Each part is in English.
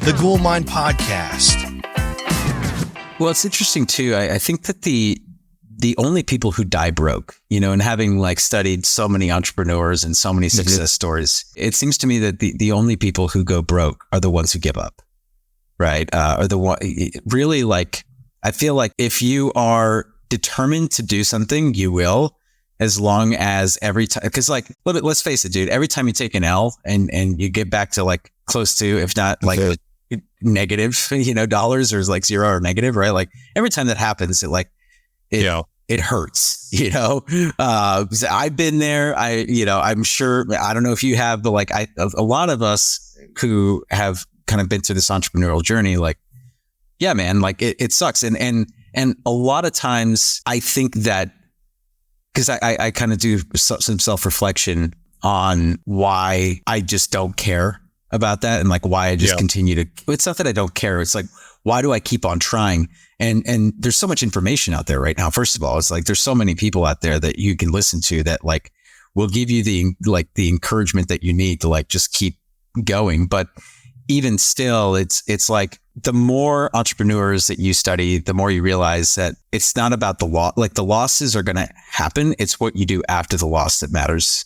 the Gould Mine podcast. Well, it's interesting too. I think that the only people who die broke, and having like studied so many entrepreneurs and so many success stories, it seems to me that the only people who go broke are the ones who give up, right? Or the one really like, I feel like if you are determined to do something, you will, as long as every time, because like, let's face it, dude, every time you take an L and you get back to like close to, if not like negative, dollars or like zero or negative, right? Like every time that happens, it hurts, I've been there. I'm sure, I don't know if you have, but like a lot of us who have kind of been through this entrepreneurial journey, like, yeah, man, like it sucks. And a lot of times I think that, because I kind of do some self-reflection on why I just don't care about that, and like why I just continue to, it's not that I don't care. It's like, why do I keep on trying? And there's so much information out there right now. First of all, it's like, there's so many people out there that you can listen to that like will give you the encouragement that you need to like, just keep going. But even still, it's like the more entrepreneurs that you study, the more you realize that it's not about the loss. Like the losses are going to happen. It's what you do after the loss that matters.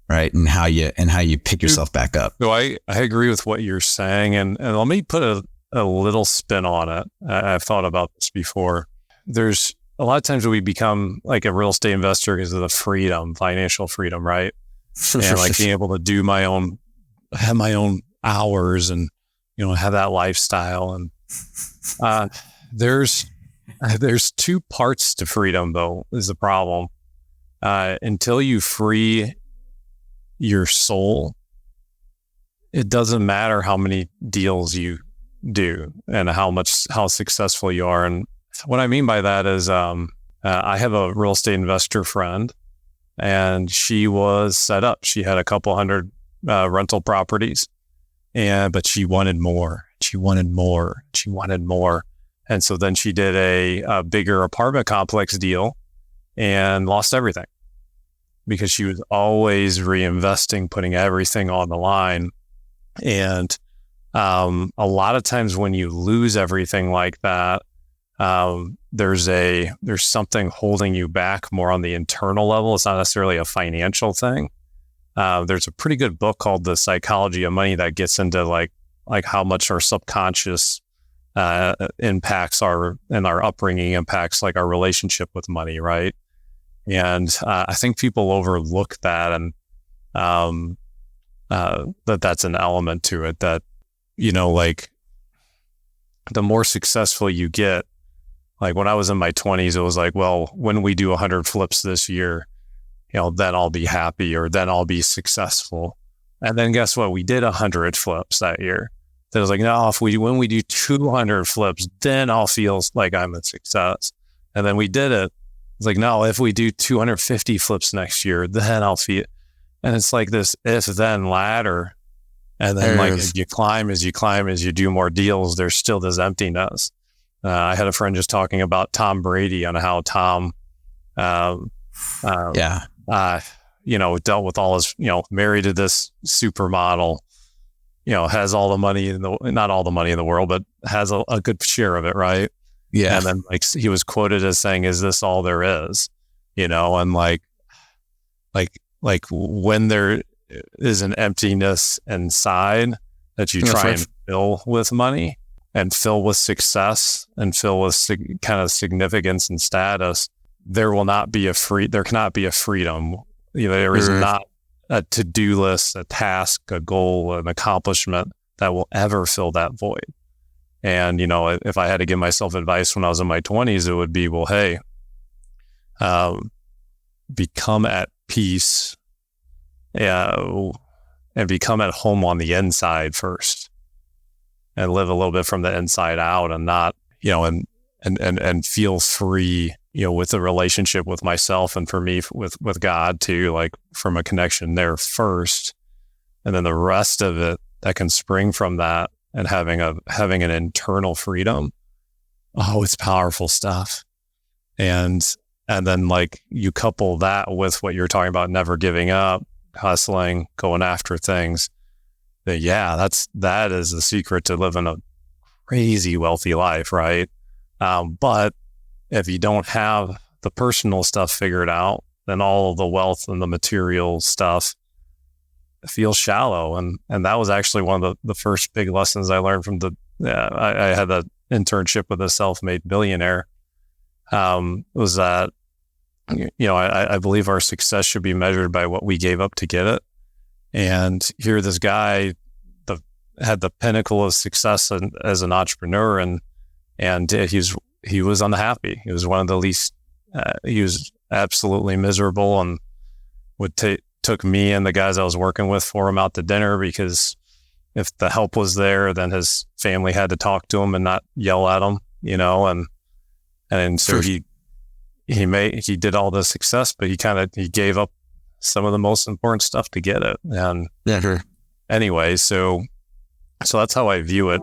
Right. And how you pick yourself back up. So I agree with what you're saying. And let me put a little spin on it. I've thought about this before. There's a lot of times we become like a real estate investor because of the freedom, financial freedom, right? And like being able to have my own hours and, have that lifestyle. And there's two parts to freedom though, is the problem. Until you free your soul, it doesn't matter how many deals you do and how successful you are. And what I mean by that is, I have a real estate investor friend, and she was set up. She had a couple hundred rental properties, but she wanted more. She wanted more. She wanted more. And so then she did a bigger apartment complex deal and lost everything, because she was always reinvesting, putting everything on the line. And a lot of times when you lose everything like that, there's something holding you back more on the internal level. It's not necessarily a financial thing. There's a pretty good book called The Psychology of Money that gets into like how much our subconscious impacts our upbringing impacts like our relationship with money, right? And I think people overlook that, and that's an element to it that, like the more successful you get, like when I was in my 20s, it was like, well, when we do 100 flips this year, then I'll be happy, or then I'll be successful. And then guess what? We did 100 flips that year. Then it was like, no, when we do 200 flips, then I'll feel like I'm a success. And then we did it. It's like, no, if we do 250 flips next year, then I'll feel. And it's like this if-then ladder. And then as you climb, as you do more deals, there's still this emptiness. I had a friend just talking about Tom Brady on how Tom, dealt with all his, married to this supermodel, has all the money not all the money in the world, but has a good share of it. Right. Yeah. And then like he was quoted as saying, "Is this all there is?" And like when there is an emptiness inside that you try and fill with money and fill with success and fill with kind of significance and status, there cannot be a freedom. There is not a to-do list, a task, a goal, an accomplishment that will ever fill that void. And, if I had to give myself advice when I was in my 20s, it would be, well, hey, become at peace and become at home on the inside first, and live a little bit from the inside out, and not, and feel free, with the relationship with myself, and for me with God too, like from a connection there first, and then the rest of it that can spring from that, and having an internal freedom. Oh, it's powerful stuff. And then like you couple that with what you're talking about, never giving up, hustling, going after things. that that is the secret to living a crazy wealthy life, right? But if you don't have the personal stuff figured out, then all of the wealth and the material stuff feels shallow. And that was actually one of the first big lessons I learned from I had an internship with a Self-Made Billionaire, was that, I believe our success should be measured by what we gave up to get it. And here this guy had the pinnacle of success as an entrepreneur, and he was unhappy. He was one of the least, he was absolutely miserable, and took me and the guys I was working with for him out to dinner, because if the help was there, then his family had to talk to him and not yell at him, and so he did all the success, but he gave up some of the most important stuff to get it. And anyway, so that's how I view it.